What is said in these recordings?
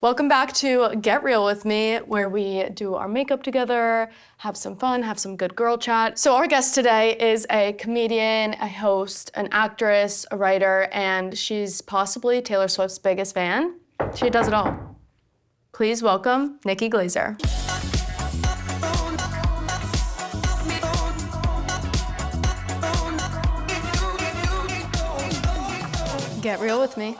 Welcome back to Get Real with me, where we do our makeup together, have some fun, have some good girl chat. So our guest today is a comedian, a host, an actress, a writer, and she's possibly Taylor Swift's biggest fan. She does it all. Please welcome Nikki Glaser. Get real with me.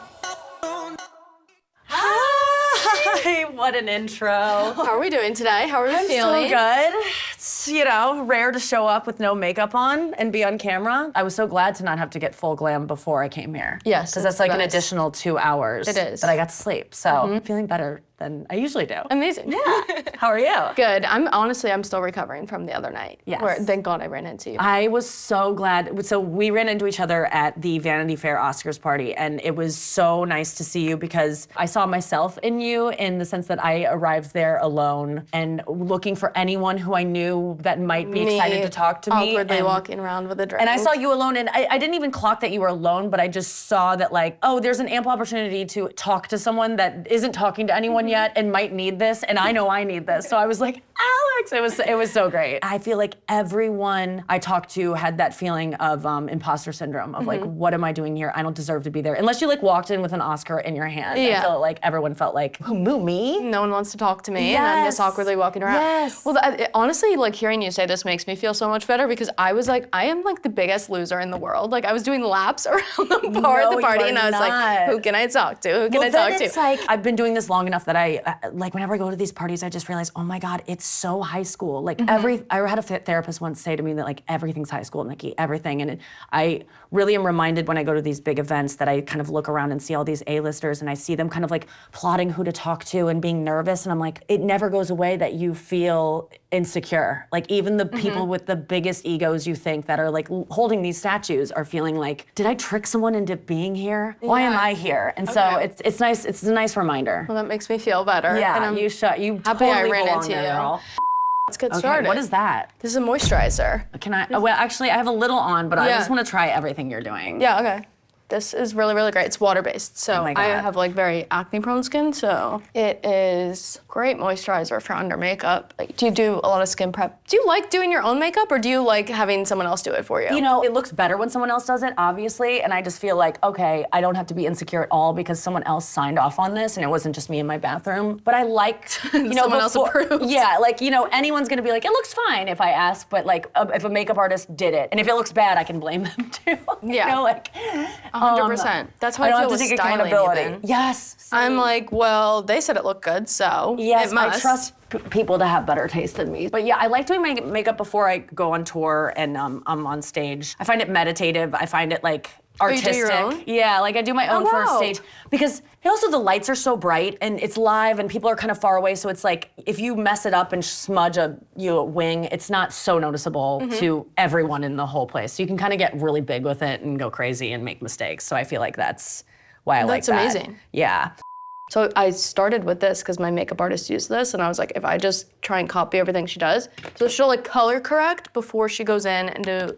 Hi, what an intro. How are we doing today? How are we feeling? So good. It's, rare to show up with no makeup on and be on camera. I was so glad to not have to get full glam before I came here. Yes. Because that's like an additional 2 hours. It is. That I got to sleep. So I'm feeling better than I usually do. Amazing. Yeah. How are you? Good. I'm still recovering from the other night. Yes. Where, thank God I ran into you. I was so glad. So we ran into each other at the Vanity Fair Oscars party, and it was so nice to see you because I saw myself in you in the sense that I arrived there alone and looking for anyone who I knew that might be excited to talk to me. Awkwardly walking around with a drink. And I saw you alone, and I didn't even clock that you were alone, but I just saw that there's an ample opportunity to talk to someone that isn't talking to anyone yet and might need this, and I know I need this. So I was like, Alix, it was so great. I feel like everyone I talked to had that feeling of imposter syndrome of like, what am I doing here? I don't deserve to be there. Unless you walked in with an Oscar in your hand. Yeah. I feel like everyone felt like, who, me? No one wants to talk to me, Yes. and I'm just awkwardly walking around. Yes. Well, honestly, hearing you say this makes me feel so much better because I was like, I am the biggest loser in the world. I was doing laps around the bar at the party, and I was like, who can I talk to? Who can I talk to? It's like, I've been doing this long enough that whenever I go to these parties, I just realize, oh my God, it's so high school. I had a therapist once say to me that everything's high school, Nikki, everything. And I really am reminded when I go to these big events that I kind of look around and see all these A-listers and I see them kind of plotting who to talk to and being nervous. And I'm like, it never goes away that you feel insecure. Even the people with the biggest egos you think that are holding these statues are feeling like, did I trick someone into being here? Why am I here? And so it's nice. It's a nice reminder. Well, that makes me feel better. Yeah, and I'm you happy totally I ran belong into there, you. girl. Let's get Okay, started. what is that? This is a moisturizer. Can I? Well, actually, I have a little on, but I Yeah. just want to try everything you're doing. Yeah, okay. This is really, really great. It's water-based, so my God. I have very acne-prone skin, so it is great moisturizer for under makeup. Do you do a lot of skin prep? Do you like doing your own makeup, or do you like having someone else do it for you? It looks better when someone else does it, obviously, and I just feel like, okay, I don't have to be insecure at all because someone else signed off on this, and it wasn't just me in my bathroom. But I liked, someone else approved. Yeah, anyone's gonna be like, it looks fine if I ask, but if a makeup artist did it, and if it looks bad, I can blame them too. Yeah. 100%. That's how I don't feel have to with take styling accountability. even. Yes. I'm well, they said it looked good, so Yes, it must. I trust people to have better taste than me. But yeah, I like doing my makeup before I go on tour and I'm on stage. I find it meditative. I find it artistic. you do your own? Yeah, I do my own for a wow. stage. Because also the lights are so bright and it's live and people are kind of far away, so it's if you mess it up and smudge a wing, it's not so noticeable to everyone in the whole place. So you can kind of get really big with it and go crazy and make mistakes. So I feel like that's why I like that. That's amazing. Yeah. So I started with this because my makeup artist used this, and I was like, if I just try and copy everything she does, so she'll color correct before she goes in and do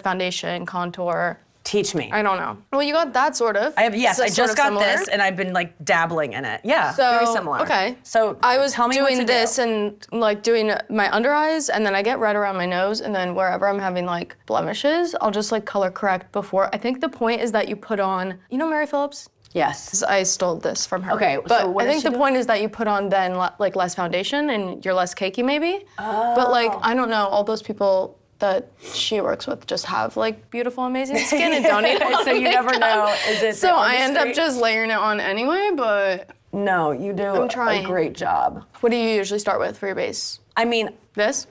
foundation, contour. Teach me. I don't know. Well, you got that sort of. I have, yes, Is that I sort just of got similar? this and I've been dabbling in it. Yeah, So, very similar. Okay. So I was tell me what to doing do. this and doing my under eyes, and then I get red around my nose, and then wherever I'm having blemishes, I'll just color correct before. I think the point is that you put on, Mary Phillips? Yes. I stole this from her. Okay, but so what I does think she the do? point is that you put on then less foundation and you're less cakey maybe. Oh. But I don't know, all those people that she works with just have beautiful, amazing skin and don't need a lot So of you never makeup. know, is it So the I end up artistry? just layering it on anyway, but No, you do I'm trying. a great job. what do you usually start with for your base? I mean, This?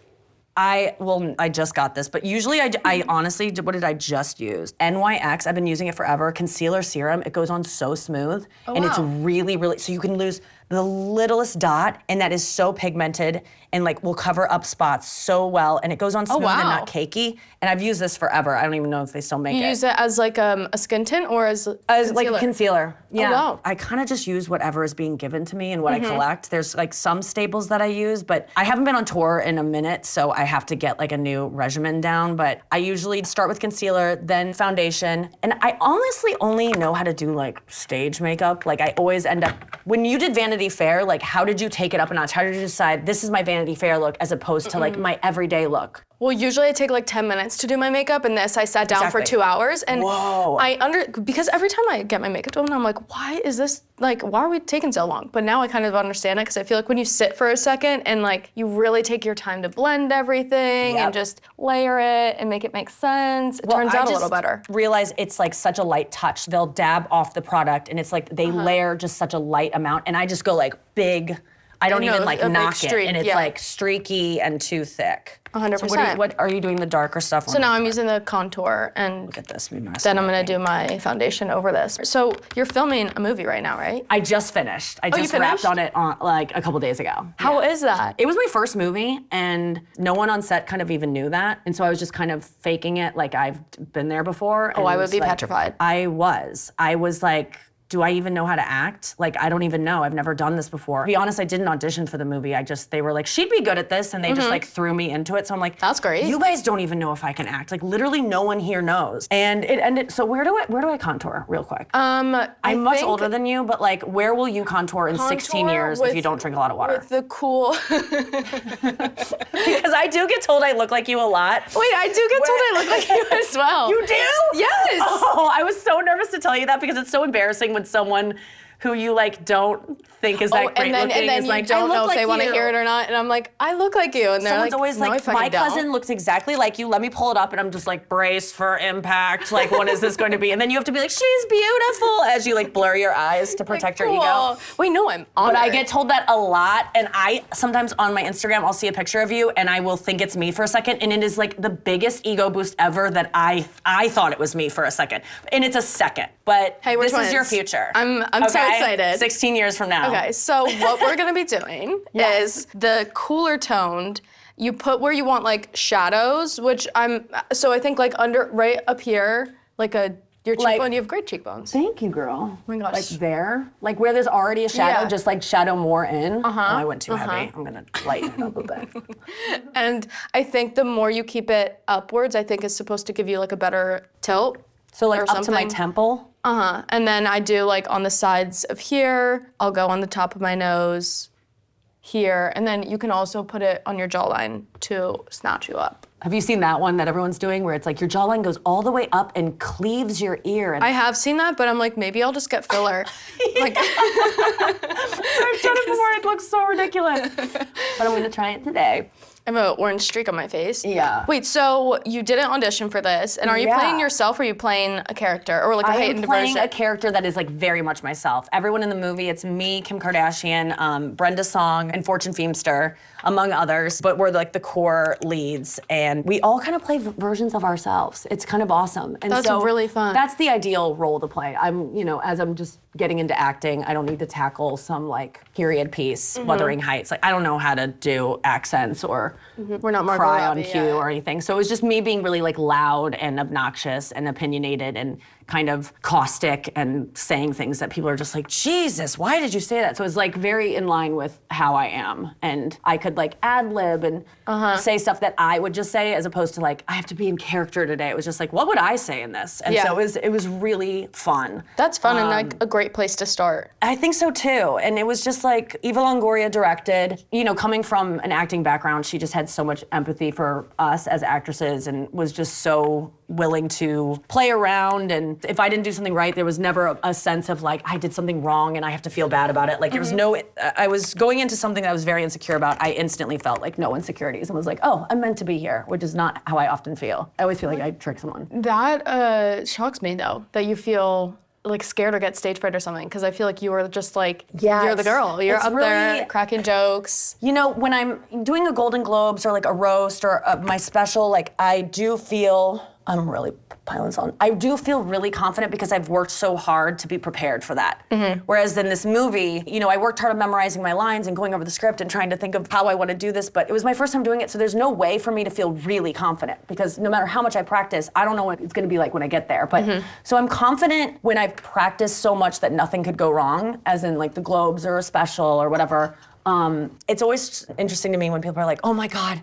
I just got this, but usually I honestly, what did I just use? NYX, I've been using it forever. Concealer serum, it goes on so smooth. And it's wow. really, really, so you can lose the littlest dot, and that is so pigmented and will cover up spots so well, and it goes on smooth and wow. not cakey. And I've used this forever. I don't even know if they still make You it. use it as a skin tint or as As concealer. Yeah. wow. I kind of just use whatever is being given to me and what I collect. There's some staples that I use, but I haven't been on tour in a minute, so I have to get a new regimen down. But I usually start with concealer, then foundation. And I honestly only know how to do stage makeup. I always end up, when you did Vanity Vanity Fair, like how did you take it up a notch? How did you decide this is my Vanity Fair look as opposed to like my everyday look? Well, usually I take like 10 minutes to do my makeup, and this I sat down for 2 hours. And Whoa. because every time I get my makeup done, I'm like, why are we taking so long? But now I kind of understand it, because I feel like when you sit for a second and like you really take your time to blend everything and just layer it and make it make sense, it turns out a little better. Realize it's like such a light touch. They'll dab off the product and it's like they layer just such a light amount, and I just go like big. I don't even like knock it, and it's like streaky and too thick. 100%. So what are you doing the darker stuff on? So now I'm using the contour, and look at this. Then I'm gonna do my foundation over this. So you're filming a movie right now, right? I just finished. I just wrapped on it like a couple days ago. How is that? It was my first movie, and no one on set kind of even knew that. And so I was just kind of faking it like I've been there before. Oh, I would be petrified. I was like, do I even know how to act? Like, I don't even know. I've never done this before. To be honest, I didn't audition for the movie. They were like, she'd be good at this, and they just like threw me into it. So I'm like, that's great. You guys don't even know if I can act. Like, literally no one here knows. And it ended, so where do I contour real quick? I'm much older than you, but like, where will you contour in 16 years if you don't drink a lot of water? With the cool. Because I do get told I look like you a lot. Wait, I do get told I look like you as well. You do? Yes. Oh, I was so nervous to tell you that because it's so embarrassing when someone who you like don't think is that great looking and then is you like, don't know if like they want to hear it or not, and I'm like, I look like you, and they're someone's like, always no, like, I my don't. cousin looks exactly like you. Let me pull it up, and I'm just like, brace for impact. Like, what is this going to be? And then you have to be like, she's beautiful, as you like blur your eyes to protect your ego. Wait, no, I'm honored. But I get told that a lot, and I sometimes on my Instagram I'll see a picture of you, and I will think it's me for a second, and it is like the biggest ego boost ever that I thought it was me for a second, and it's a second. But hey, this is your future. I'm so excited. 16 years from now. Okay, so what we're gonna be doing is the cooler toned. You put where you want like shadows, which I think like right up here, like your cheekbone. You have great cheekbones. Thank you, girl. Oh my gosh. Like there? Like where there's already a shadow, just like shadow more in? Oh, I went too heavy. I'm gonna lighten it up a bit. And I think the more you keep it upwards, I think is supposed to give you like a better tilt. So like up to my temple? And then I do like on the sides of here, I'll go on the top of my nose, here, and then you can also put it on your jawline to snatch you up. Have you seen that one that everyone's doing where it's like your jawline goes all the way up and cleaves your ear? And I have seen that, but I'm like, maybe I'll just get filler. Like, I've done it before, it looks so ridiculous. But I'm gonna try it today. I have an orange streak on my face. Yeah. Wait, so you didn't audition for this, and are you playing yourself, or are you playing a character, or like a heightened version? I am playing a character that is like very much myself. Everyone in the movie, it's me, Kim Kardashian, Brenda Song, and Fortune Feimster, among others. But we're like the core leads, and we all kind of play versions of ourselves. It's kind of awesome. And that's really fun. That's the ideal role to play. As I'm just getting into acting, I don't need to tackle some like period piece, Wuthering Heights. Like I don't know how to do accents or we're not cry on cue or anything. So it was just me being really like loud and obnoxious and opinionated and kind of caustic and saying things that people are just like, Jesus, why did you say that? So it was like very in line with how I am. And I could like ad lib and say stuff that I would just say as opposed to like, I have to be in character today. It was just like, what would I say in this? And so it was really fun. That's fun and like a great place to start. I think so too. And it was just like Eva Longoria directed, coming from an acting background, she just had so much empathy for us as actresses and was just so willing to play around. And if I didn't do something right, there was never a sense of like, I did something wrong and I have to feel bad about it. Like there was I was going into something that I was very insecure about. I instantly felt like no insecurities and was like, oh, I'm meant to be here, which is not how I often feel. I always feel like I tricked someone. That shocks me though, that you feel like scared or get stage fright or something, because I feel like you were just like, you're the girl. You're up there cracking jokes. When I'm doing a Golden Globes or like a roast or my special, like I do feel, I'm really piling on. I do feel really confident because I've worked so hard to be prepared for that. Whereas in this movie, I worked hard on memorizing my lines and going over the script and trying to think of how I want to do this, but it was my first time doing it, so there's no way for me to feel really confident because no matter how much I practice, I don't know what it's going to be like when I get there. But so I'm confident when I've practiced so much that nothing could go wrong, as in like the Globes or a special or whatever. It's always interesting to me when people are like, oh my God,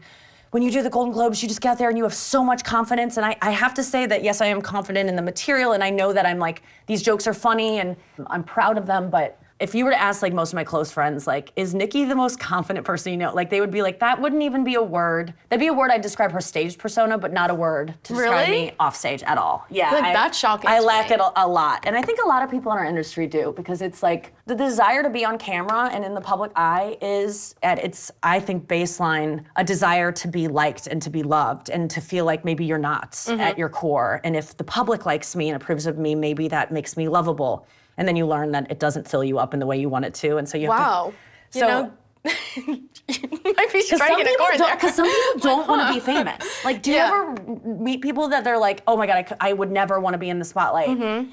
when you do the Golden Globes, you just get out there and you have so much confidence. And I have to say that, yes, I am confident in the material and I know that I'm like, these jokes are funny and I'm proud of them, but if you were to ask like most of my close friends, like, is Nikki the most confident person you know? Like they would be like, that wouldn't even be a word. That'd be a word I'd describe her stage persona, but not a word to describe me off stage at all. Yeah. Like that's shocking. I lack it a lot. And I think a lot of people in our industry do, because it's like the desire to be on camera and in the public eye is at its, I think, baseline, a desire to be liked and to be loved and to feel like maybe you're not at your core. And if the public likes me and approves of me, maybe that makes me lovable. And then you learn that it doesn't fill you up in the way you want it to, and so you have to. You know, you might be striking a chord there. Because some people don't want to be famous. Like, do you ever meet people that they're like, oh my God, I would never want to be in the spotlight,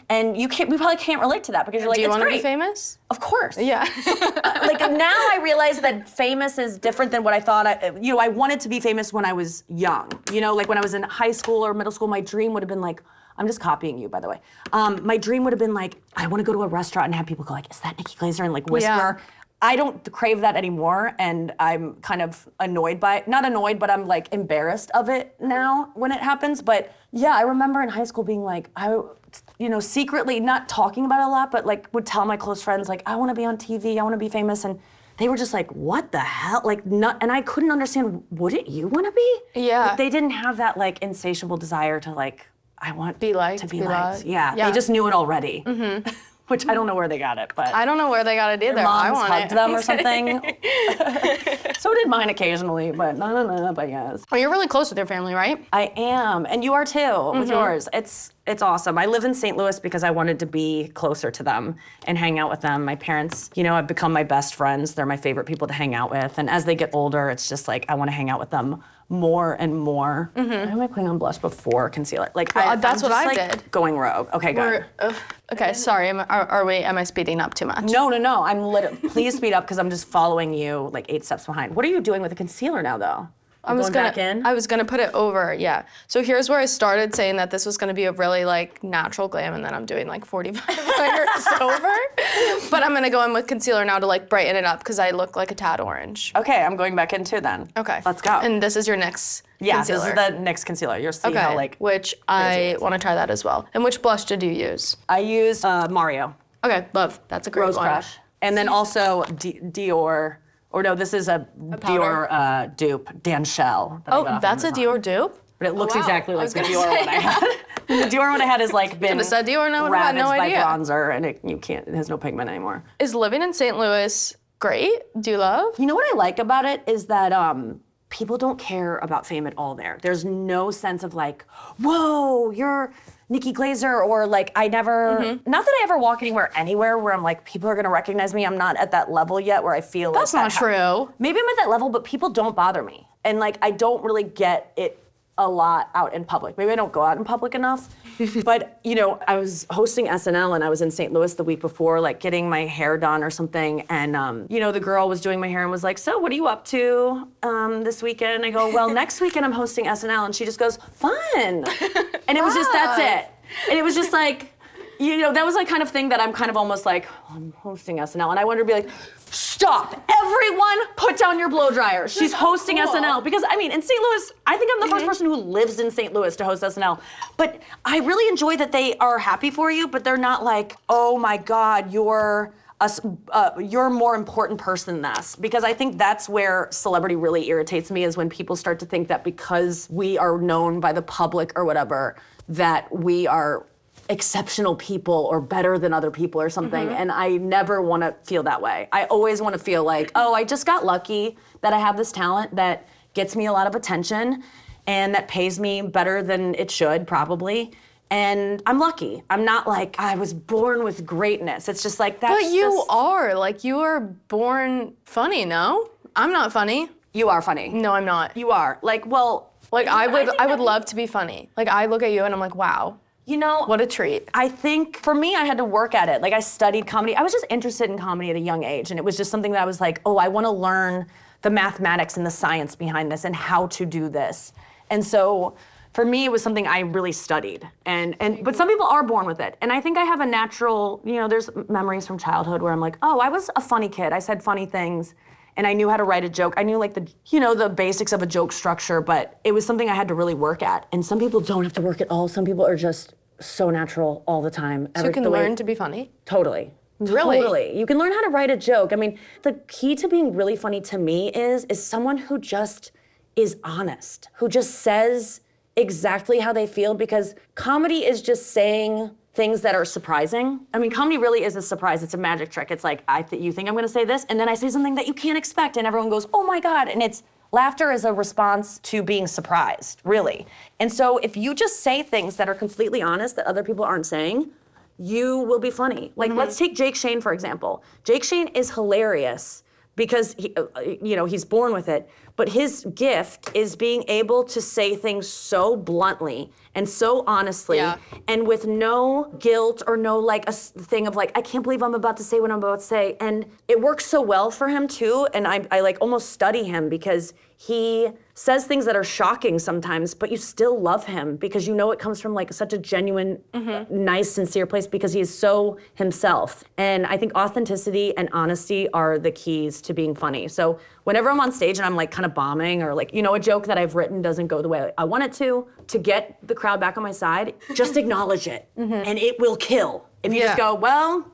and we probably can't relate to that because you're like, do you want to be famous? Of course. Yeah. Like now I realize that famous is different than what I thought. I wanted to be famous when I was young. Like when I was in high school or middle school, my dream would have been like, I'm just copying you, by the way. My dream would have been like, I want to go to a restaurant and have people go like, is that Nikki Glaser? And like whisper. Yeah. I don't crave that anymore, and I'm kind of annoyed by it. Not annoyed, but I'm like embarrassed of it now when it happens. But yeah, I remember in high school being like, secretly not talking about it a lot, but like would tell my close friends like, I want to be on TV, I want to be famous, and they were just like, what the hell? Like, and I couldn't understand, wouldn't you want to be? Yeah. Like, they didn't have that like insatiable desire to like, I want be liked, to be liked. Yeah, they just knew it already. Which I don't know where they got it, but I don't know where they got it either. Their moms I hugged them or something. So did mine occasionally, but but yes. Well, you're really close with your family, right? I am, and you are too with yours. It's awesome. I live in St. Louis because I wanted to be closer to them and hang out with them. My parents, have become my best friends. They're my favorite people to hang out with, and as they get older, it's just like I want to hang out with them more and more. Why am I putting on blush before concealer? Like that's what I like did. Going rogue. Okay, good. Okay, sorry. Am I speeding up too much? No. I'm literally. Please speed up because I'm just following you like 8 steps behind. What are you doing with the concealer now, though? I was gonna put it over, yeah. So here's where I started saying that this was gonna be a really like natural glam, and then I'm doing like 45 minutes over. But I'm gonna go in with concealer now to like brighten it up because I look like a tad orange. Okay, I'm going back in too then. Okay. Let's go. And this is your next concealer. This is the next concealer. You'll see how like which I want to try that as well. And which blush did you use? I used Mario. Okay, love. That's a great Rose one. Crush. And then also Dior. Or no, this is a Dior dupe, Dan Shell. Oh, that's a Dior dupe? But it looks exactly like the Dior one I had. The Dior one I had is like been said Dior, no, ravaged no by idea. bronzer, and it has no pigment anymore. Is living in St. Louis great? Do you love? You know what I like about it is that people don't care about fame at all there. There's no sense of like, whoa, you're Nikki Glaser, or like not that I ever walk anywhere where I'm like, people are gonna recognize me. I'm not at that level yet where I feel like that's not true. Maybe I'm at that level, but people don't bother me. And like, I don't really get it a lot out in public. Maybe I don't go out in public enough. But, I was hosting SNL and I was in St. Louis the week before, like getting my hair done or something. And, the girl was doing my hair and was like, so what are you up to this weekend? And I go, well, next weekend I'm hosting SNL. And she just goes, fun. And it was just, that's it. And it was just like, that was like kind of thing that I'm kind of almost like, I'm hosting SNL. And I wanted to be like, stop, everyone put down your blow dryer. She's hosting SNL. Because in St. Louis, I think I'm the first person who lives in St. Louis to host SNL. But I really enjoy that they are happy for you, but they're not like, oh my God, you're a more important person than us. Because I think that's where celebrity really irritates me, is when people start to think that because we are known by the public or whatever, that we are exceptional people or better than other people or something. And I never want to feel that way. I always want to feel like, oh, I just got lucky that I have this talent that gets me a lot of attention and that pays me better than it should probably. And I'm lucky. I'm not like, I was born with greatness. It's just like, that's But you are born funny, no? I'm not funny. You are funny. No, I'm not. You are. Like, well. Like, I would love to be funny. Like, I look at you and I'm like, wow. What a treat. I think for me, I had to work at it. Like, I studied comedy. I was just interested in comedy at a young age. And it was just something that I was like, oh, I want to learn the mathematics and the science behind this and how to do this. And so for me, it was something I really studied. But some people are born with it. And I think I have a natural, there's memories from childhood where I'm like, oh, I was a funny kid. I said funny things. And I knew how to write a joke. I knew like the basics of a joke structure, but it was something I had to really work at. And some people don't have to work at all. Some people are just so natural all the time. So you can learn to be funny? Totally. Really? Totally. You can learn how to write a joke. I mean, the key to being really funny to me is someone who just is honest, who just says exactly how they feel, because comedy is just saying things that are surprising. I mean, comedy really is a surprise. It's a magic trick. It's like, you think I'm gonna say this, and then I say something that you can't expect, and everyone goes, oh my God, and it's, laughter is a response to being surprised, really. And so if you just say things that are completely honest that other people aren't saying, you will be funny. Like, let's take Jake Shane, for example. Jake Shane is hilarious because he's born with it, but his gift is being able to say things so bluntly and so honestly, and with no guilt or no like a thing of like, I can't believe I'm about to say what I'm about to say. And it works so well for him too, and I like almost study him because he says things that are shocking sometimes, but you still love him because you know it comes from like such a genuine, nice, sincere place because he is so himself. And I think authenticity and honesty are the keys to being funny. So whenever I'm on stage and I'm like kind of bombing or like, a joke that I've written doesn't go the way I want it to get the crowd back on my side, just acknowledge it and it will kill. If you just go, well,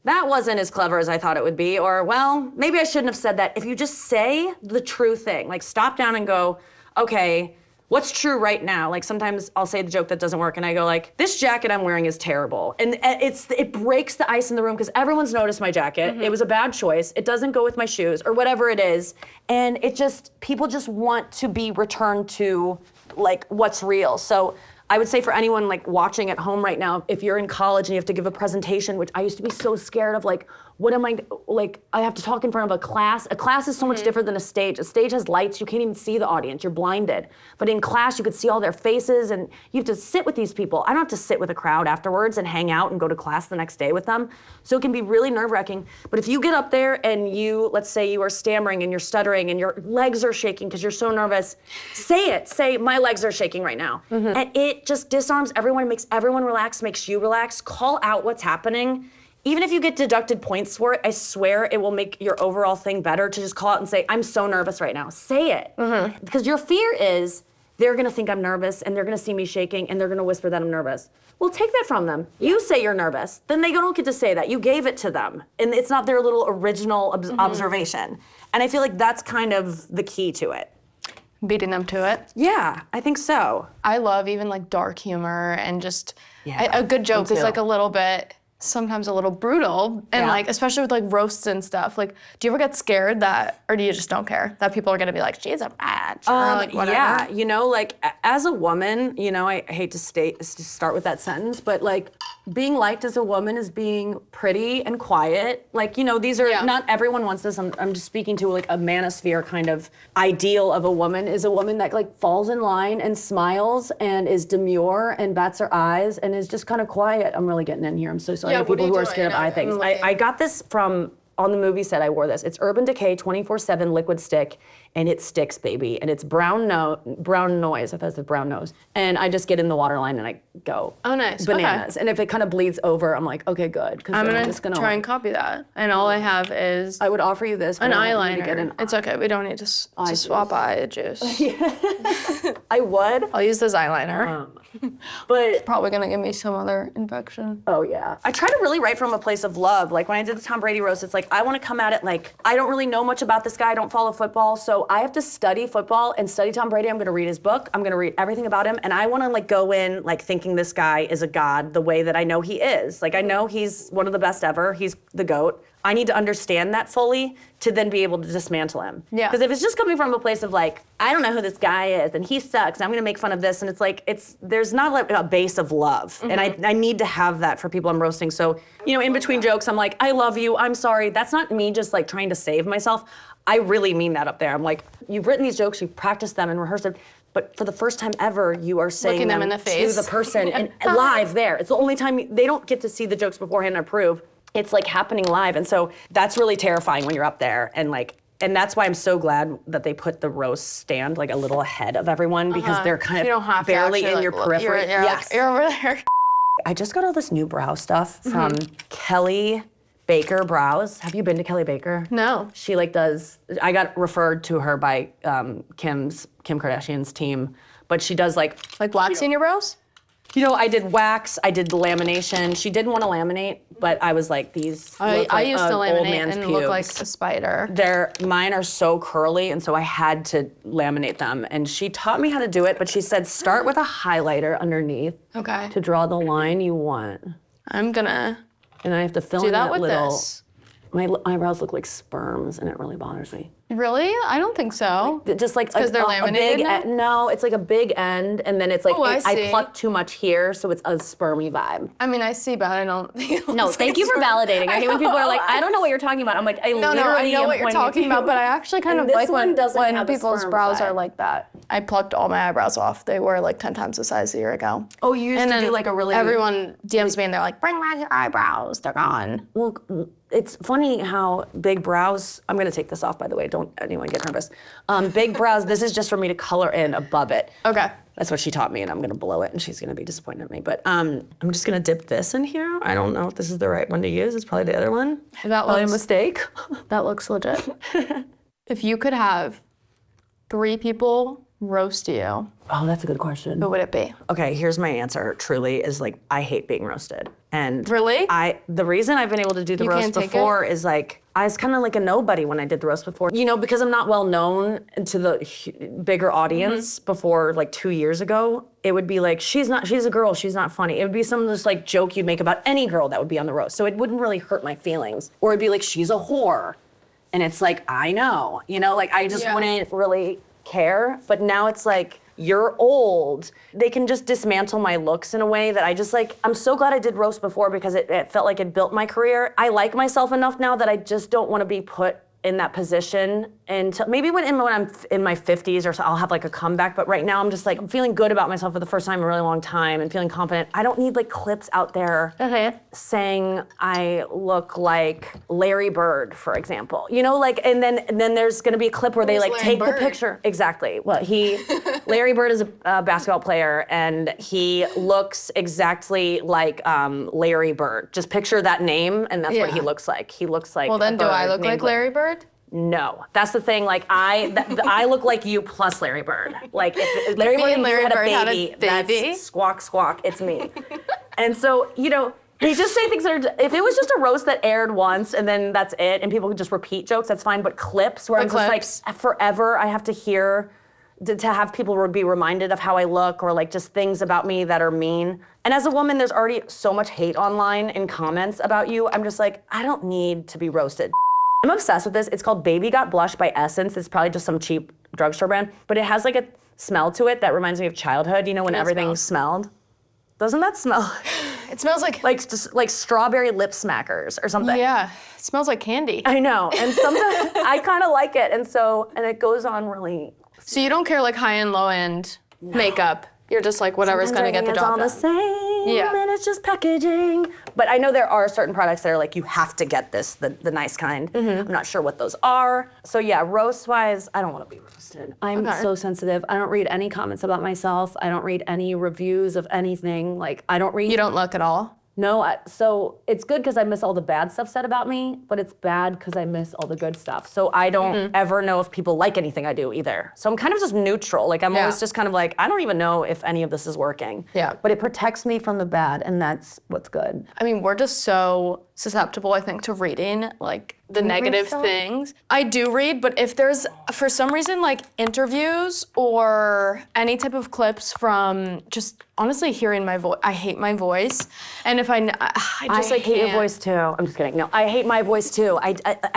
that wasn't as clever as I thought it would be, or, well, maybe I shouldn't have said that. If you just say the true thing, like stop down and go, okay, what's true right now? Like sometimes I'll say the joke that doesn't work and I go like, this jacket I'm wearing is terrible. And it breaks the ice in the room because everyone's noticed my jacket. It was a bad choice. It doesn't go with my shoes or whatever it is. And people just want to be returned to like what's real. So I would say for anyone like watching at home right now, if you're in college and you have to give a presentation, which I used to be so scared of, like, what am I, like, I have to talk in front of a class. A class is so much different than a stage. A stage has lights, you can't even see the audience, you're blinded. But in class, you could see all their faces and you have to sit with these people. I don't have to sit with a crowd afterwards and hang out and go to class the next day with them. So it can be really nerve-wracking. But if you get up there and let's say you are stammering and you're stuttering and your legs are shaking because you're so nervous, say, my legs are shaking right now. And it just disarms everyone, makes everyone relax, makes you relax, call out what's happening. Even if you get deducted points for it, I swear it will make your overall thing better to just call out and say, I'm so nervous right now. Say it. Because your fear is they're gonna think I'm nervous and they're gonna see me shaking and they're gonna whisper that I'm nervous. Well, take that from them. You say you're nervous, then they don't get to say that. You gave it to them. And it's not their little original observation. And I feel like that's kind of the key to it. Beating them to it. Yeah, I think so. I love even like dark humor and just Yeah, a good joke me is too. like a little bit, sometimes a little brutal, and like especially with like roasts and stuff. Like, do you ever get scared or do you just don't care that people are gonna be like, she's a bitch, or like whatever? Yeah, like as a woman, I hate to start with that sentence, but like being liked as a woman is being pretty and quiet. Like, these are, not everyone wants this. I'm just speaking to like a manosphere kind of ideal of a woman is a woman that like falls in line and smiles and is demure and bats her eyes and is just kind of quiet. I'm really getting in here. I'm so sorry to people who are scared of eye things. I got this from, on the movie set, I wore this. It's Urban Decay 24/7 liquid stick, and it sticks, baby. And it's brown noise. I thought it said brown nose. And I just get in the water line and I go. Oh, nice. Bananas. Okay. And if it kind of bleeds over, I'm like, okay, good. Because I'm just gonna try and copy that. And all I have is I would offer you this. But an I don't need to eyeliner. get an It's okay. We don't need to swap eye juice. I would. I'll use this eyeliner. But Probably gonna give me some other infection. oh yeah. I try to really write from a place of love. Like when I did the Tom Brady roast, it's like I want to come at it like I don't really know much about this guy. I don't follow football, so I have to study football and study Tom Brady. I'm going to read his book. I'm going to read everything about him, and I want to like go in like thinking this guy is a god the way that I know he is. Like I know he's one of the best ever. He's the GOAT. I need to understand that fully to then be able to dismantle him. Yeah. Because if it's just coming from a place of like, I don't know who this guy is and he sucks, and I'm gonna make fun of this, and it's like, there's not like a base of love. And I need to have that for people I'm roasting. So, in between jokes, I'm like, I love you, I'm sorry. That's not me just like trying to save myself. I really mean that up there. I'm like, you've written these jokes, you've practiced them and rehearsed them, but for the first time ever, you are saying Looking them in the face. to the person and live there. It's the only time they don't get to see the jokes beforehand and approve. It's like happening live. And so that's really terrifying when you're up there and that's why I'm so glad that they put the roast stand like a little ahead of everyone because they're kind You of don't have to barely actually, in your periphery. Yes. You're over there. I just got all this new brow stuff from Kelly Baker Brows. Have you been to Kelly Baker? No. She I got referred to her by Kim Kardashian's team, but she does like Like waxing your brows? You know, I did wax, I did lamination. She didn't want to laminate, but I was like, these look I like used to old laminate man's and pubes. look like a spider. Mine are so curly, and so I had to laminate them. And she taught me how to do it, but she said start with a highlighter underneath Okay. to draw the line you want. I'm gonna And I have to fill do in that that with little. this. My eyebrows look like sperms, and it really bothers me. Really? I don't think so. Just like because they're laminated big now? no, it's like a big end, and then it's like Oh, I I see. plucked too much here, so it's a spermy vibe. I mean, I see, but I don't think it No, looks thank like you for sperm. validating. I hate when people are like, I don't know what you're talking about. I'm like, I No, literally I know am what you're pointing talking to about, you. but I actually kind And of this like one doesn't when have a people's sperm brows vibe. are like that. I plucked all my eyebrows off. They were like 10 times the size a year ago. Oh, you used And to then do like a really. everyone DMs me and they're like, bring back your eyebrows. They're gone. Well, it's funny how big brows. I'm gonna take this off, by the way. Don't anyone get nervous. Big brows. This is just for me to color in above it. Okay. That's what she taught me, and I'm gonna blow it, and she's gonna be disappointed in me. But I'm just gonna dip this in here. I don't know if this is the right one to use. It's probably the other one. That Probably a looks- mistake. That looks legit. If you could have 3 people roast you, Oh, that's a good question. who would it be? Okay, here's my answer. Truly, is like I hate being roasted, and Really? the reason I've been able to do the You roast can't take before is like I was kind of like a nobody when I did the roast before. You know, because I'm not well known to the bigger audience before like 2 years ago. It would be like she's a girl, she's not funny. It would be some just like joke you'd make about any girl that would be on the roast, so it wouldn't really hurt my feelings. Or it'd be like she's a whore, and it's like I know, you know, like I just Yeah. wouldn't really care. But now it's like you're old. They can just dismantle my looks in a way that I just like. I'm so glad I did roast before because it felt like it built my career. I like myself enough now that I just don't want to be put in that position until maybe when I'm in my 50s or so, I'll have like a comeback. But right now I'm just like, I'm feeling good about myself for the first time in a really long time and feeling confident. I don't need like clips out there saying I look like Larry Bird, for example. You know, like, and then there's gonna be a clip where they Who's like Larry take Bird? the picture. Exactly. Well, Larry Bird is a basketball player, and he looks exactly like Larry Bird. Just picture that name, and that's what he Yeah. looks like. He looks like. Well, then a do I bird look named like Larry Bird? No, that's the thing. Like I look like you plus Larry Bird. Like if Larry Me Bird and Larry had Bird a had a baby, baby? that's squawk squawk. It's me. And so you know, they just say things that are. If it was just a roast that aired once and then that's it, and people could just repeat jokes, that's fine. But clips where I'm just like forever, I have to hear. To have people be reminded of how I look or like just things about me that are mean. And as a woman, there's already so much hate online in comments about you. I'm just like, I don't need to be roasted. I'm obsessed with this. It's called Baby Got Blush by Essence. It's probably just some cheap drugstore brand, but it has like a smell to it that reminds me of childhood. You know, when everything smelled. Doesn't that smell It smells like just like strawberry lip smackers or something? Yeah, it smells like candy. I know. And sometimes I kind of like it. And it goes on really. So you don't care like high and low end makeup. You're just like whatever's gonna get the It's job all the done. same, Yeah. and it's just packaging. But I know there are certain products that are like, you have to get this, the nice kind. I'm not sure what those are. So yeah, roast-wise, I don't want to be roasted. I'm Okay. so sensitive. I don't read any comments about myself. I don't read any reviews of anything. Like, I don't read. You don't look at all. No, so it's good because I miss all the bad stuff said about me, but it's bad because I miss all the good stuff. So I don't ever know if people like anything I do either. So I'm kind of just neutral. Like I'm Yeah. always just kind of like, I don't even know if any of this is working. Yeah. But it protects me from the bad, and that's what's good. I mean, we're just so susceptible, I think, to reading like the negative things. I do read, but if there's for some reason like interviews or any type of clips from just honestly hearing my voice, I hate my voice, and if I just like hate your can't. voice too. I'm just kidding. No, I hate my voice too. I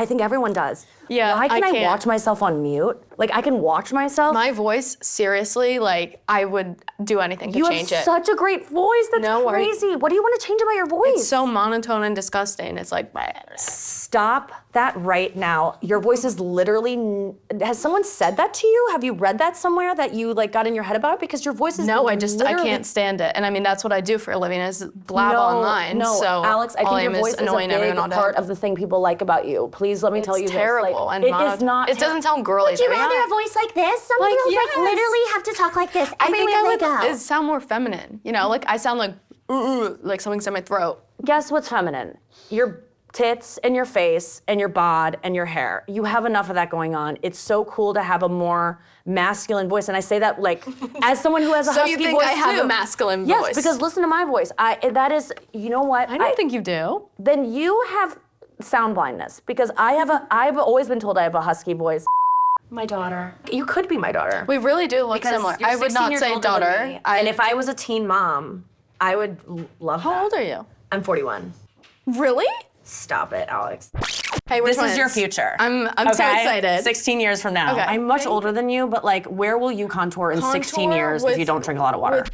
think everyone does. Yeah, Why can I I can't. watch myself on mute? Like I can watch myself. My voice, seriously, like I would do anything to you change have it. such a great voice. That's No worries. crazy. What do you want to change about your voice? It's so monotone and disgusting. It's like Stop that right now. Your voice is literally. Has someone said that to you? Have you read that somewhere that you like got in your head about? Because your voice is. no, I literally- can't stand it. And I mean, that's what I do for a living is blab No, online. No, so Alex, I all think your aim voice is a annoying big everyone all day. part of the thing people like about you. Please let me tell you It's this. terrible Like, and it is monotone. not. It doesn't sound girly. Would you though, rather yeah. a voice like this? Some Like, girls yes. like literally have to talk like this I think everywhere I they would go. sound more feminine. You know, like I sound like like something's in my throat. Guess what's feminine? Your tits and your face and your bod and your hair. You have enough of that going on. It's so cool to have a more masculine voice. And I say that like as someone who has a husky voice So you think I have too. a masculine voice? Yes, because listen to my voice. That is, you know what? I don't think you do. Then you have sound blindness because I've always been told I have a husky voice. My daughter. You could be my daughter. We really do look Because similar. you're I would 16 not years say older than daughter. me. And if I was a teen mom, I would love that. How old are you? I'm 41. Really? Stop it, Alex. Hey, we're This is twins. your future. I'm so excited. 16 years from now. Okay. I'm much older than you, but like, where will you contour in 16 Contour years if you don't drink a lot of water?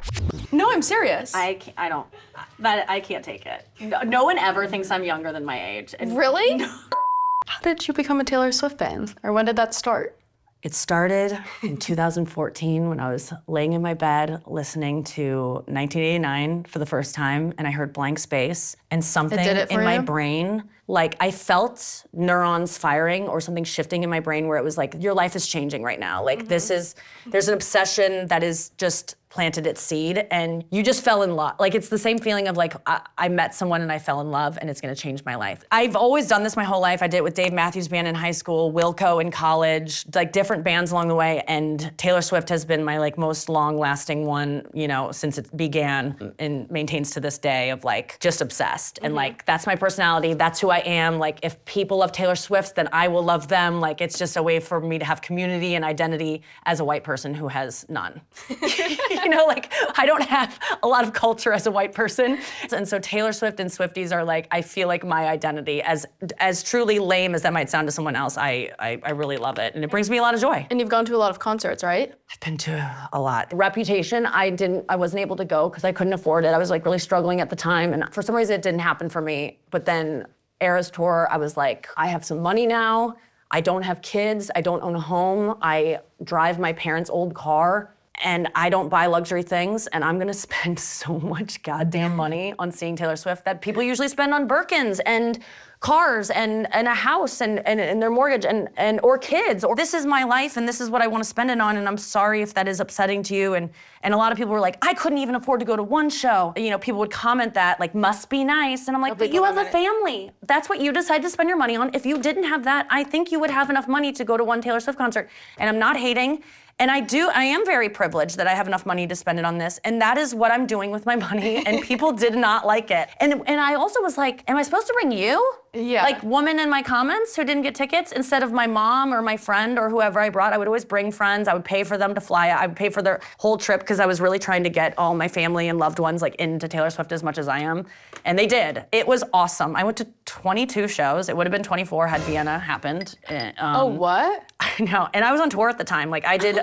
No, I'm serious. I can't take it. No one ever thinks I'm younger than my age. And Really? How did you become a Taylor Swift fan? Or when did that start? It started in 2014 when I was laying in my bed listening to 1989 for the first time, and I heard Blank Space, and something did it in for my you? brain, like I felt neurons firing or something shifting in my brain where it was like, your life is changing right now. Like there's an obsession that is just planted its seed and you just fell in love. Like it's the same feeling of like, I met someone and I fell in love and it's gonna change my life. I've always done this my whole life. I did it with Dave Matthews Band in high school, Wilco in college, like different bands along the way. And Taylor Swift has been my like most long lasting one, you know, since it began and maintains to this day of like just obsessed. And like, that's my personality. That's who I am. Like if people love Taylor Swift, then I will love them. Like it's just a way for me to have community and identity as a white person who has none. You know, like I don't have a lot of culture as a white person. And so Taylor Swift and Swifties are like, I feel like my identity, as truly lame as that might sound to someone else, I really love it. And it brings me a lot of joy. And you've gone to a lot of concerts, right? I've been to a lot. Reputation, I wasn't able to go because I couldn't afford it. I was like really struggling at the time. And for some reason it didn't happen for me. But then Eras Tour, I was like, I have some money now. I don't have kids. I don't own a home. I drive my parents' old car. And I don't buy luxury things, and I'm gonna spend so much goddamn money on seeing Taylor Swift that people usually spend on Birkins and cars and a house and their mortgage and or kids. Or this is my life and this is what I want to spend it on, and I'm sorry if that is upsetting to you. And a lot of people were like, I couldn't even afford to go to one show. You know, people would comment that, like, must be nice. And I'm like, but you have a family. That's what you decide to spend your money on. If you didn't have that, I think you would have enough money to go to one Taylor Swift concert. And I'm not hating. And I am very privileged that I have enough money to spend it on this. And that is what I'm doing with my money. And people did not like it. And I also was like, am I supposed to bring you? Yeah. Like woman in my comments who didn't get tickets instead of my mom or my friend or whoever I brought. I would always bring friends. I would pay for them to fly. I would pay for their whole trip because I was really trying to get all my family and loved ones like into Taylor Swift as much as I am. And they did. It was awesome. I went to 22 shows. It would have been 24 had Vienna happened. Oh, what? I know. And I was on tour at the time. Like I did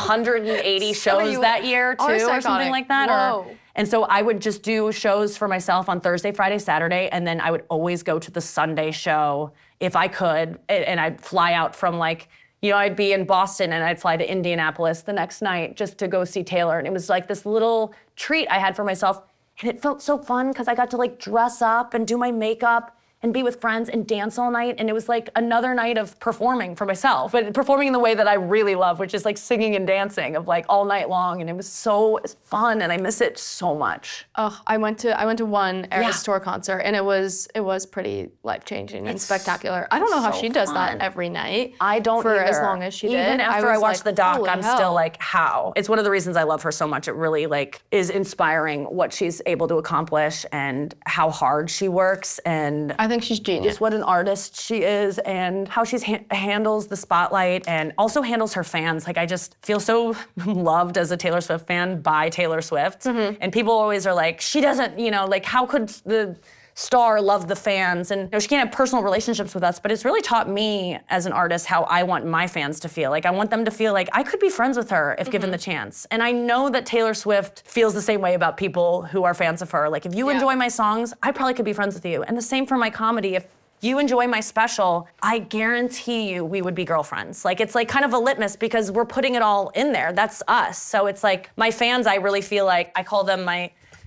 180 shows that year too, or something like that. Whoa. And so I would just do shows for myself on Thursday, Friday, Saturday, and then I would always go to the Sunday show if I could. And I'd fly out from like, you know, I'd be in Boston and I'd fly to Indianapolis the next night just to go see Taylor. And it was like this little treat I had for myself. And it felt so fun because I got to like dress up and do my makeup and be with friends and dance all night. And it was like another night of performing for myself, but performing in the way that I really love, which is like singing and dancing of like all night long. And it was so fun and I miss it so much. Oh, I went to one Eras Yeah. Tour concert and it was pretty life-changing and spectacular. I don't know how so she does fun. that every night. I don't for either. as long as she did. Even after I was watched like, the doc, holy I'm hell. still like, how? It's one of the reasons I love her so much. It really like is inspiring what she's able to accomplish and how hard she works and I think she's genius. what an artist she is and how she handles the spotlight and also handles her fans. Like I just feel so loved as a Taylor Swift fan by Taylor Swift. And people always are like, she doesn't, you know, like how could the star love the fans? And you know, she can't have personal relationships with us, but it's really taught me as an artist how I want my fans to feel. Like I want them to feel like I could be friends with her if given the chance. And I know that Taylor Swift feels the same way about people who are fans of her. Like if you enjoy my songs, I probably could be friends with you. And the same for my comedy. If you enjoy my special, I guarantee you we would be girlfriends. Like it's like kind of a litmus because we're putting it all in there. That's us. So it's like my fans, I really feel like I call them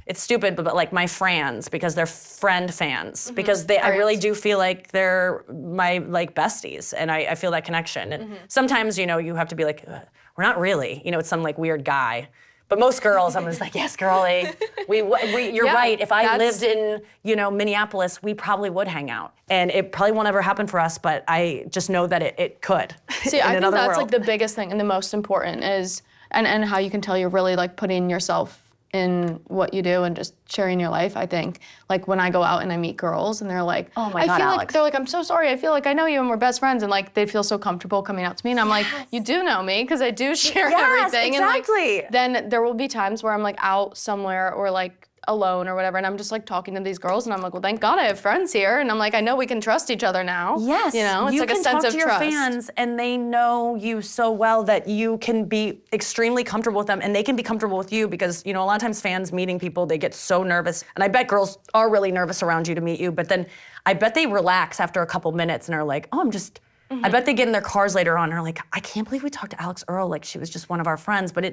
it's stupid, but like my frans because they're friend fans because I really do feel like they're my like besties and I feel that connection. And sometimes, you know, you have to be like, we're not really, you know, it's some like weird guy. But most girls, I'm just like, yes, girlie. You're Yeah, right. If I that's- lived in, Minneapolis, we probably would hang out. And it probably won't ever happen for us, but I just know that it could. See, in I think another that's world. like the biggest thing and the most important is, and how you can tell you're really like putting yourself in what you do and just sharing your life. I think like when I go out and I meet girls and they're like, Oh my I God, feel like Alix. they're like, I'm so sorry. I feel like I know you and we're best friends, and like they feel so comfortable coming out to me, and I'm like, you do know me because I do share Yes, everything. exactly. And like then there will be times where I'm like out somewhere or like alone or whatever, and I'm just like talking to these girls, and I'm like, well, thank God I have friends here, and I'm like, I know we can trust each other now. Yes, it's you like can a sense talk of to your trust. fans, and they know you so well that you can be extremely comfortable with them, and they can be comfortable with you because a lot of times fans meeting people, they get so nervous, and I bet girls are really nervous around you to meet you, but then I bet they relax after a couple minutes and are like, oh, I bet they get in their cars later on and are like, I can't believe we talked to Alix Earle like she was just one of our friends, but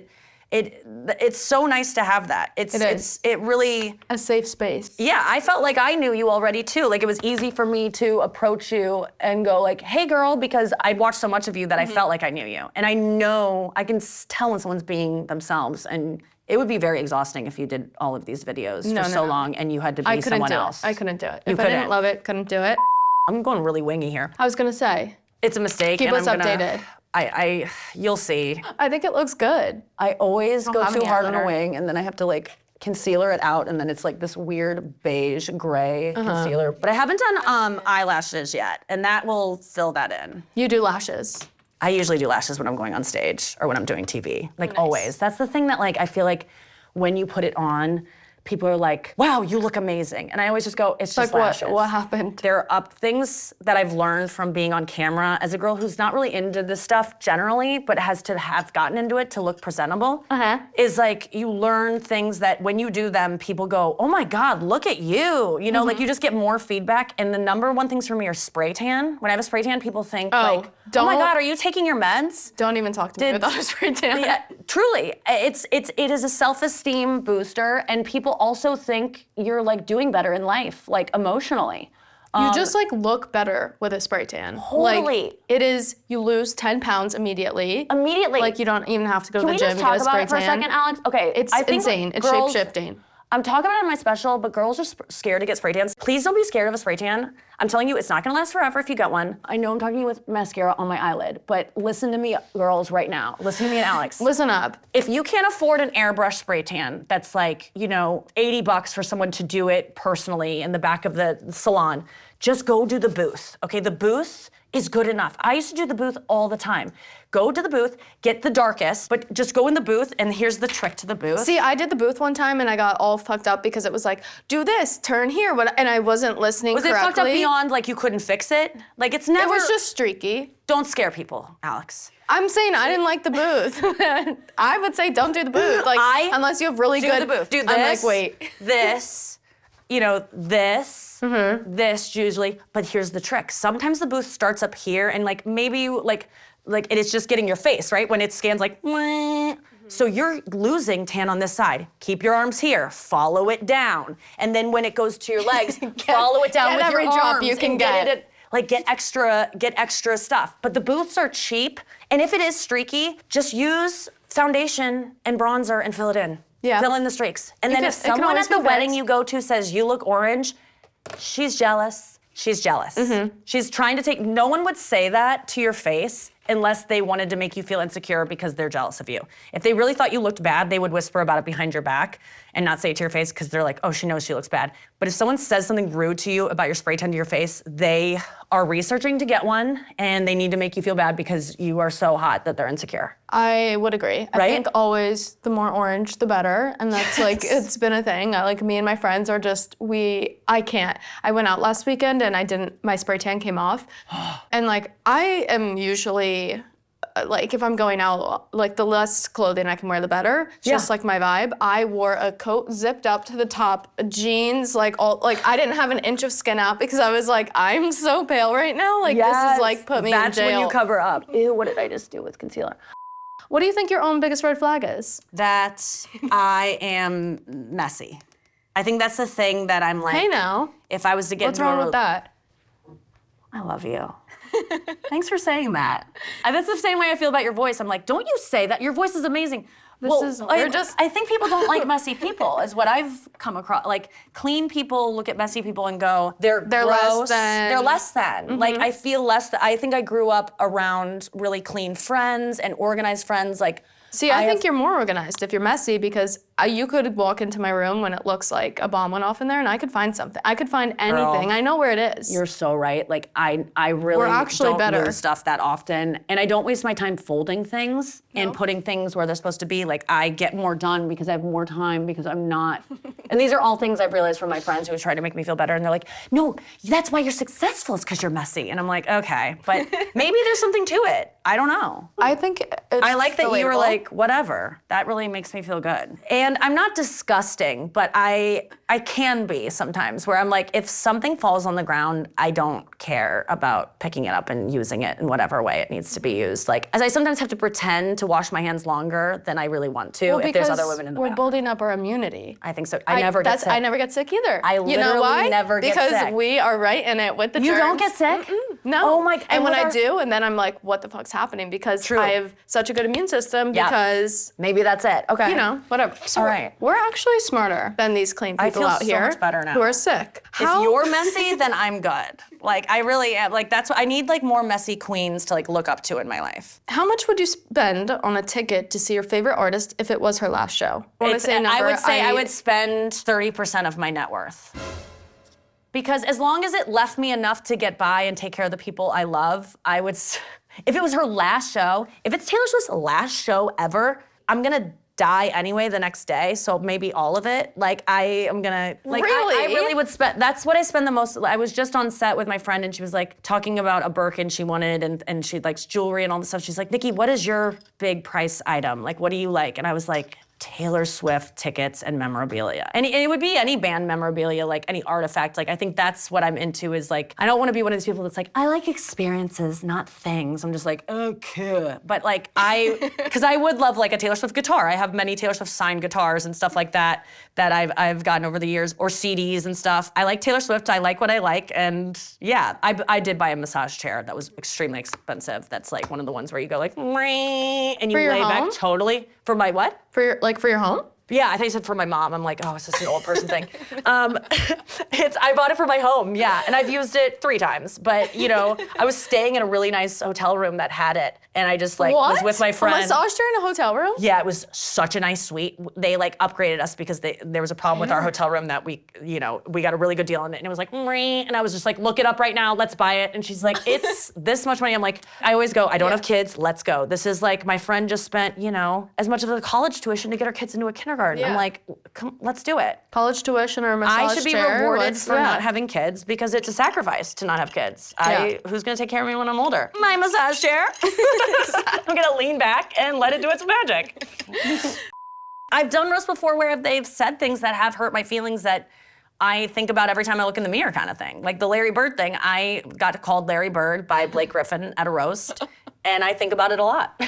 it's so nice to have that. It really. A safe space. Yeah, I felt like I knew you already too. Like it was easy for me to approach you and go like, hey girl, because I'd watched so much of you that I felt like I knew you. And I know, I can tell when someone's being themselves, and it would be very exhausting if you did all of these videos for so long and you had to be someone else. I couldn't do it. You If I couldn't. didn't love it, couldn't do it. I'm going really wingy here. I was gonna say, It's a mistake. keep and us I'm gonna, updated. You'll see. I think it looks good. I always go have too any hard on a eyeliner. wing, and then I have to like concealer it out, and then it's like this weird beige gray concealer. But I haven't done eyelashes yet, and that will fill that in. You do lashes. I usually do lashes when I'm going on stage or when I'm doing TV, like always. That's the thing that like I feel like when you put it on, people are like, wow, you look amazing. And I always just go, it's just Like lashes. what happened? There are things that I've learned from being on camera as a girl who's not really into this stuff generally, but has to have gotten into it to look presentable, is like you learn things that when you do them, people go, oh my God, look at you. Like you just get more feedback. And the number one things for me are spray tan. When I have a spray tan, people think oh my don't- God, are you taking your meds? Don't even talk to me without a spray tan. Yeah, truly, it is a self-esteem booster, and people also think you're like doing better in life, like emotionally. You just like look better with a spray tan. Totally. Like it is, you lose 10 pounds immediately. Immediately. Like you don't even have to go to Can the we gym just to talk get a about spray it for a tan. second, Alix? Okay, It's I think insane. It's girls- shape-shifting. I'm talking about it in my special, but girls are scared to get spray tans. Please don't be scared of a spray tan. I'm telling you, it's not gonna last forever if you get one. I know I'm talking to you with mascara on my eyelid, but listen to me, girls, right now. Listen to me and Alix. Listen up. If you can't afford an airbrush spray tan that's like, $80 for someone to do it personally in the back of the salon, just go do the booth, okay? The booth is good enough. I used to do the booth all the time. Go to the booth, get the darkest, but just go in the booth, and here's the trick to the booth. See, I did the booth one time and I got all fucked up because it was like, do this, turn here, and I wasn't listening Was it correctly. fucked up beyond like you couldn't fix it? Like it's never. It was just streaky. Don't scare people, Alix. I'm saying I didn't like the booth. I would say don't do the booth, like unless you have really Do good. the booth. Do this. I'm like, wait. This. This. This usually. But here's the trick. Sometimes the booth starts up here, and like maybe you like it is just getting your face right when it scans like. So you're losing tan on this side. Keep your arms here. Follow it down, and then when it goes to your legs, follow it down get with every your drop arms you can and get. it. Like get extra stuff. But the booths are cheap, and if it is streaky, just use foundation and bronzer and fill it in. Yeah. Fill in the streaks. And then if it can someone always at the be wedding fixed. you go to says you look orange, she's jealous. She's jealous. She's trying to take, no one would say that to your face unless they wanted to make you feel insecure because they're jealous of you. If they really thought you looked bad, they would whisper about it behind your back and not say it to your face because they're like, oh, she knows she looks bad. But if someone says something rude to you about your spray tan to your face, they are researching to get one and they need to make you feel bad because you are so hot that they're insecure. I would agree. I Right? think always the more orange, the better. And that's like, it's been a thing. Like me and my friends are just, I can't. I went out last weekend and my spray tan came off. And like, I am usually, like if I'm going out, like the less clothing I can wear, the better. It's just like my vibe. I wore a coat zipped up to the top, jeans, like I didn't have an inch of skin out because I was like, I'm so pale right now. Like this is like put me in jail. That's when you cover up. Ew, what did I just do with concealer? What do you think your own biggest red flag is? That I am messy. I think that's the thing that I'm like, Hey now, if I was to get what's into wrong with that? I love you. Thanks for saying that. That's the same way I feel about your voice. I'm like, don't you say that. Your voice is amazing. I think people don't like messy people, is what I've come across. Like, clean people look at messy people and go, they're gross. less than. They're less than. Like, I feel less than. I think I grew up around really clean friends and organized friends. Like, See, I think you're more organized if you're messy, because you could walk into my room when it looks like a bomb went off in there and I could find something. I could find anything. Girl, I know where it is. You're so right. Like, I really actually don't better. lose stuff that often. And I don't waste my time folding things and putting things where they're supposed to be. Like, I get more done because I have more time, because I'm not. And these are all things I've realized from my friends who try to make me feel better. And they're like, no, that's why you're successful, is because you're messy. And I'm like, okay, but maybe there's something to it. I don't know. I think it's I like that you were relatable. like, whatever. That really makes me feel good. And I'm not disgusting, but I can be sometimes, where I'm like, if something falls on the ground, I don't care about picking it up and using it in whatever way it needs to be used. Like, as I sometimes have to pretend to wash my hands longer than I really want to, if there's other women in the we're bathroom. building up our immunity. I think so. I never get sick. I never get sick either. I you know literally why? never get because sick. we are right in it with the germs. You don't get sick? No. Oh my! And when I do, and then I'm like, what the fuck's happening? Because I have such a good immune system. Yeah. Because maybe that's it. Okay. you know, whatever. So All right. we're actually smarter than these clean people feel out so here much better now. who are sick. If you're messy, then I'm good. Like, I really am. Like, that's what I need. Like, more messy queens to like look up to in my life. How much would you spend on a ticket to see your favorite artist if it was her last show? I would say I would spend 30% of my net worth. Because as long as it left me enough to get by and take care of the people I love, I would, if it was her last show, if it's Taylor Swift's last show ever, I'm gonna die anyway the next day, so maybe all of it. Like, I am gonna, like, Really? I really would spend, that's what I spend the most. I was just on set with my friend and she was like talking about a Birkin she wanted and she likes jewelry and all this stuff. She's like, Nikki, what is your big price item? Like, what do you like? And I was like, Taylor Swift tickets and memorabilia. And it would be any band memorabilia, like any artifact. Like, I think that's what I'm into, is like, I don't want to be one of these people that's like, I like experiences, not things. I'm just like, okay. But like, because I would love like a Taylor Swift guitar. I have many Taylor Swift signed guitars and stuff like that I've gotten over the years, or CDs and stuff. I like Taylor Swift, I like what I like, and yeah, I did buy a massage chair that was extremely expensive. That's like one of the ones where you go like, and you For your lay home? back totally. For my what? For your home? Yeah, I thought you said for my mom. I'm like, oh, is this an old person thing? I bought it for my home, yeah, and I've used it 3 times. But you know, I was staying in a really nice hotel room that had it, and I just like was with my friend. A massage chair in a hotel room? Yeah, it was such a nice suite. They like upgraded us because there was a problem with our hotel room that we got a really good deal on it, and it was like, and I was just like, look it up right now, let's buy it. And she's like, it's this much money. I'm like, I always go, I don't have kids, let's go. This is like, my friend just spent, as much of the college tuition to get her kids into a kindergarten. Yeah. I'm like, come, let's do it. College tuition or a massage I should be chair? rewarded for not having kids, because it's a sacrifice to not have kids. Who's gonna take care of me when I'm older? My massage chair. I'm gonna lean back and let it do its magic. I've done roasts before where they've said things that have hurt my feelings that I think about every time I look in the mirror, kind of thing. Like the Larry Bird thing, I got called Larry Bird by Blake Griffin at a roast, and I think about it a lot.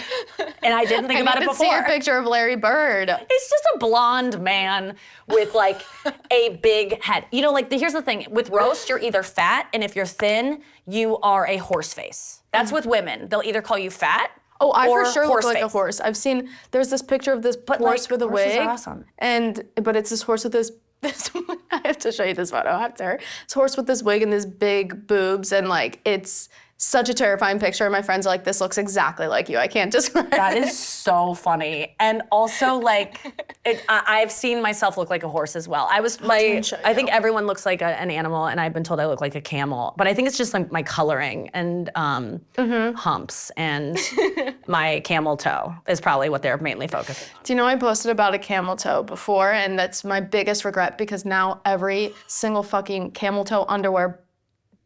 And I didn't think about it before. I didn't see a picture of Larry Bird. It's just a blonde man with like a big head. Here's the thing, with roast, you're either fat, and if you're thin, you are a horse face. That's with women. They'll either call you fat, Oh, I or for sure look like a face. horse. I've seen, there's this picture of this horse with a horses wig. are awesome. But it's this horse with this I have to show you this photo after. This horse with this wig and this big boobs, and like, it's such a terrifying picture. My friends are like, this looks exactly like you. I can't describe That it. is so funny. And also, like, I've seen myself look like a horse as well. I think everyone looks like an animal, and I've been told I look like a camel. But I think it's just like my coloring and humps and my camel toe is probably what they're mainly focused on. Do you know I posted about a camel toe before, and that's my biggest regret, because now every single fucking camel toe underwear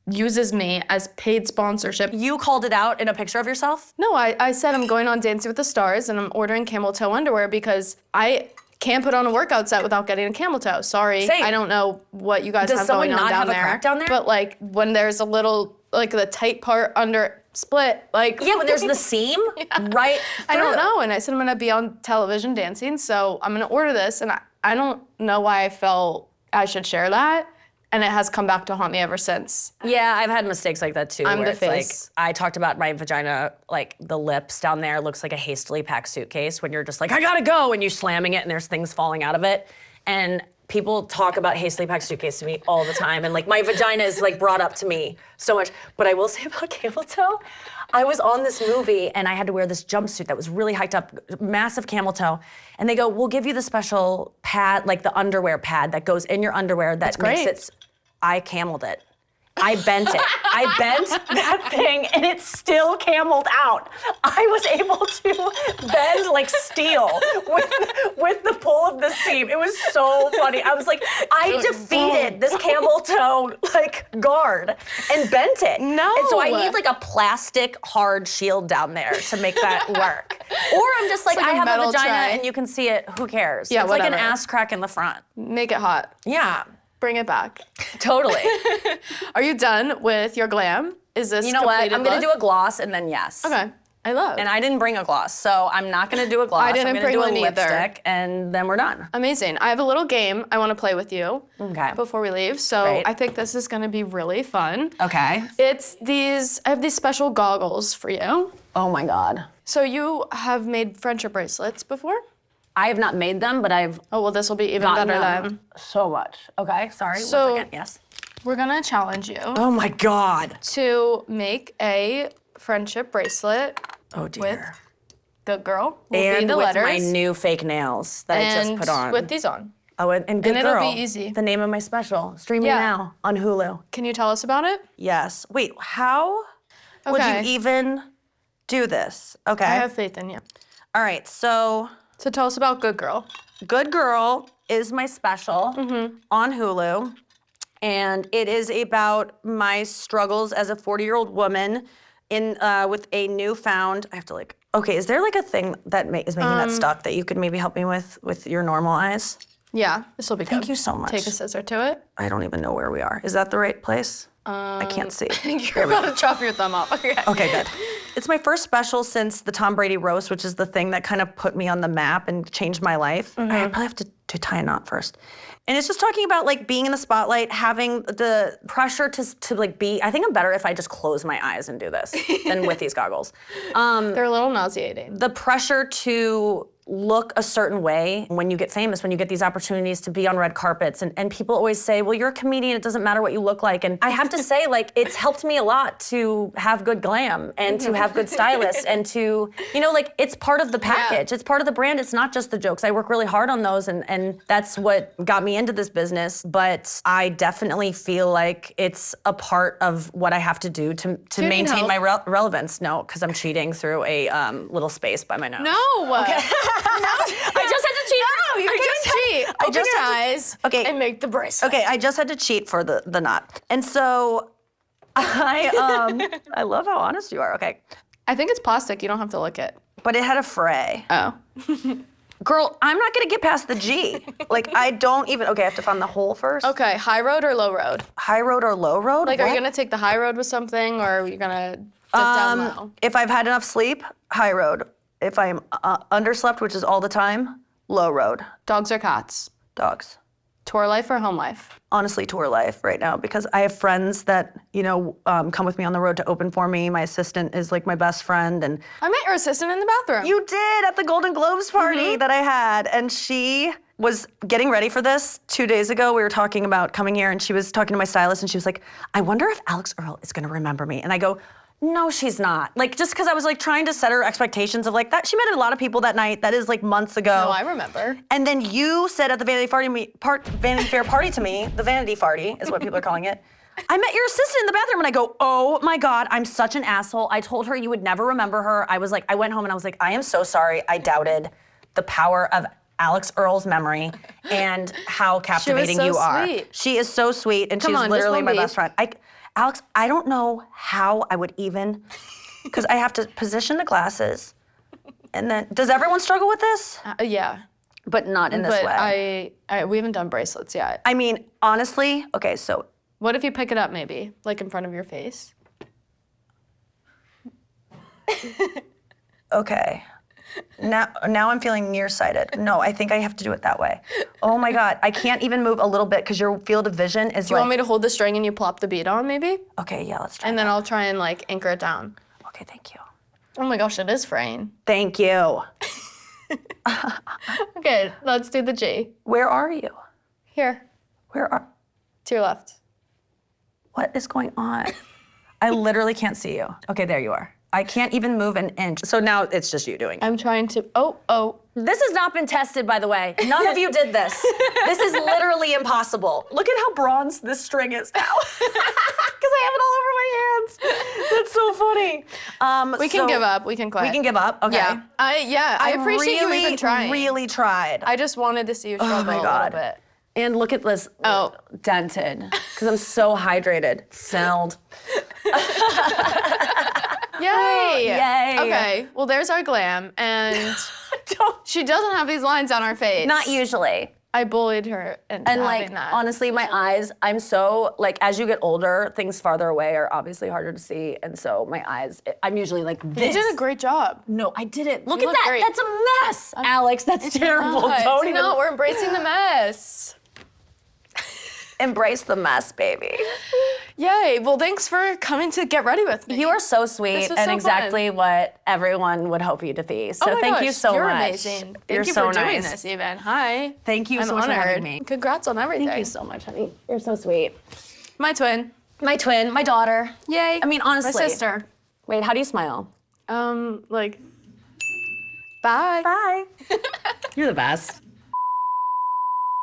uses me as paid sponsorship. You called it out in a picture of yourself? No, I said I'm going on Dancing with the Stars and I'm ordering camel toe underwear because I can't put on a workout set without getting a camel toe. Sorry, Same. I don't know what you guys Does have someone going on not down have a there. crack down there? But like when there's a little, like the tight part under split, like. Yeah, when there's the seam, right? I don't through. know, and I said I'm gonna be on television dancing, so I'm gonna order this, and I don't know why I felt I should share that. and it has come back to haunt me ever since. Yeah, I've had mistakes like that too. I'm where the it's face. Like, I talked about my vagina, like the lips down there looks like a hastily packed suitcase when you're just like, I gotta go, and you're slamming it and there's things falling out of it. And people talk about hastily packed suitcase to me all the time, and like my vagina is like brought up to me so much. But I will say about camel toe, I was on this movie and I had to wear this jumpsuit that was really hiked up, massive camel toe. And they go, we'll give you the special pad, like the underwear pad that goes in your underwear that makes great. it. I cameled it. I bent it. I bent that thing and it still cameled out. I was able to bend like steel with the pull of the seam. It was so funny. I was like, I defeated this camel toe like guard and bent it. No. And so I need like a plastic hard shield down there to make that work. Or I'm just like, like I a have a metal vagina tray. and you can see it, who cares? Yeah, it's like an whatever. ass crack in the front. Make it hot. Yeah, Bring it back. totally. Are you done with your glam? Is this You know what? completed I'm gonna look? do a gloss and then yes. Okay, I love. And I didn't bring a gloss, so I'm not gonna do a gloss. I didn't I'm gonna bring do a one either. lipstick, and then we're done. Amazing. I have a little game I want to play with you Okay. before we leave. So Great. I think this is going to be really fun. Okay. I have these special goggles for you. Oh my God. So you have made friendship bracelets before? I have not made them, but I've Oh, well, this will be even gotten better them then. so much. Okay, sorry. So- 1 second. Yes. We're going to challenge you Oh my God. to make a friendship bracelet Oh dear. with Good Girl. Will be and the with letters. my new fake nails that I just and put on. with these on. Oh, and Good it'll be Girl. easy. The name of my special. Streaming Yeah. now on Hulu. Can you tell us about it? Yes. Wait, how would Okay. you even do this? Okay. I have faith in you. All right, so So tell us about Good Girl. Good Girl is my special on Hulu, and it is about my struggles as a 40-year-old woman in with a newfound. I have to like. Okay, is there like a thing that is making that stuck that you could maybe help me with your normal eyes? Yeah, this will be good. Thank you so much. Take a scissor to it. I don't even know where we are. Is that the right place? I can't see. You're about to chop your thumb off. Okay. Okay, good. It's my first special since the Tom Brady roast, which is the thing that kind of put me on the map and changed my life. I probably have to tie a knot first. And it's just talking about like being in the spotlight, having the pressure to like be. I think I'm better if I just close my eyes and do this than with these goggles. They're a little nauseating. The pressure to look a certain way when you get famous, when you get these opportunities to be on red carpets. And people always say, well, you're a comedian, it doesn't matter what you look like. And I have to say, like, it's helped me a lot to have good glam and to have good stylists and to, you know, like, it's part of the package. It's part of the brand. It's not just the jokes. I work really hard on those and that's what got me into this business. But I definitely feel like it's a part of what I have to do to need maintain help? my relevance. No, because I'm cheating through a little space by my nose. No. I just had to cheat. No, you can't cheat. Open just your had to- eyes Okay. and make the bracelet. Okay, I just had to cheat for the knot. And so I love how honest you are. Okay. I think it's plastic. You don't have to lick it. But it had a fray. Oh. Girl, I'm not gonna get past the G. Like I don't even, okay, I have to find the hole first. Okay, high road or low road? High road or low road? Like, are you What? gonna take the high road with something, or are you gonna dip down low? If I've had enough sleep, high road. If I'm underslept, which is all the time, low road. Dogs or cats? Dogs. Tour life or home life? Honestly, tour life right now because I have friends that, you know, come with me on the road to open for me. My assistant is like my best friend and I met your assistant in the bathroom. you did at the Golden Globes party that I had. And she was getting ready for this 2 days ago. We were talking about coming here and she was talking to my stylist and she was like, I wonder if Alix Earle is gonna remember me. And I go, no, she's not. Like, just because I was like trying to set her expectations of like that. She met a lot of people that night. That is like months ago. No, I remember. And then you said at the Vanity Fair party to me, the Vanity Farty is what people are calling it. I met your assistant in the bathroom and I go, oh my God, I'm such an asshole. I told her you would never remember her. I was like, I went home and I was like, I am so sorry. I doubted the power of Alix Earle's memory and how captivating so you are. sweet. She is so sweet and Come she's on, just literally one my beef. best friend. Alix, I don't know how I would even, because I have to position the glasses. And then, does everyone struggle with this? Yeah, But not in this but way. we haven't done bracelets yet. I mean, honestly, okay, so What if you pick it up maybe, like in front of your face? okay. Now I'm feeling nearsighted. No, I think I have to do it that way. Oh my God, I can't even move a little bit because your field of vision is Do you want me to hold the string and you plop the bead on, maybe? Okay, yeah, let's try And then I'll try and like anchor it down. Okay, thank you. Oh my gosh, it is fraying. Thank you. Okay, let's do the G. Where are you? Here, Where are, to your left. what is going on? I literally can't see you. Okay, there you are. I can't even move an inch. So now it's just you doing it. I'm trying to, oh. This has not been tested, by the way. None of you did this. This is literally impossible. Look at how bronze this string is now. Because I have it all over my hands. That's so funny. We can give up, we can quit. We can give up, okay. Yeah, I appreciate you even trying. really tried. I just wanted to see you struggle my a God. little bit. And look at this dented, because I'm so hydrated. Filled. Yay! Yay. Okay, well there's our glam, and she doesn't have these lines on her face. Not usually. I bullied her into And having like, that. honestly, my eyes, I'm so, like, as you get older, things farther away are obviously harder to see. And so my eyes, I'm usually like this. You did a great job. No, I didn't. Look You at look that. great. That's a mess. Alix, that's terrible. Not. Don't even No, we're embracing the mess. Embrace the mess, baby. Yay, well thanks for coming to get ready with me. You are so sweet This was and so exactly what everyone would hope you to be. So Oh my thank you gosh, so you're much. amazing. You're Thank you so for doing nice. this even. Hi. Thank you I'm so much for honored. having me. Congrats on everything. Thank you so much, honey. You're so sweet. My twin. My twin, my daughter. Yay. I mean, honestly. My sister. Wait, how do you smile? Like, bye. Bye. You're the best.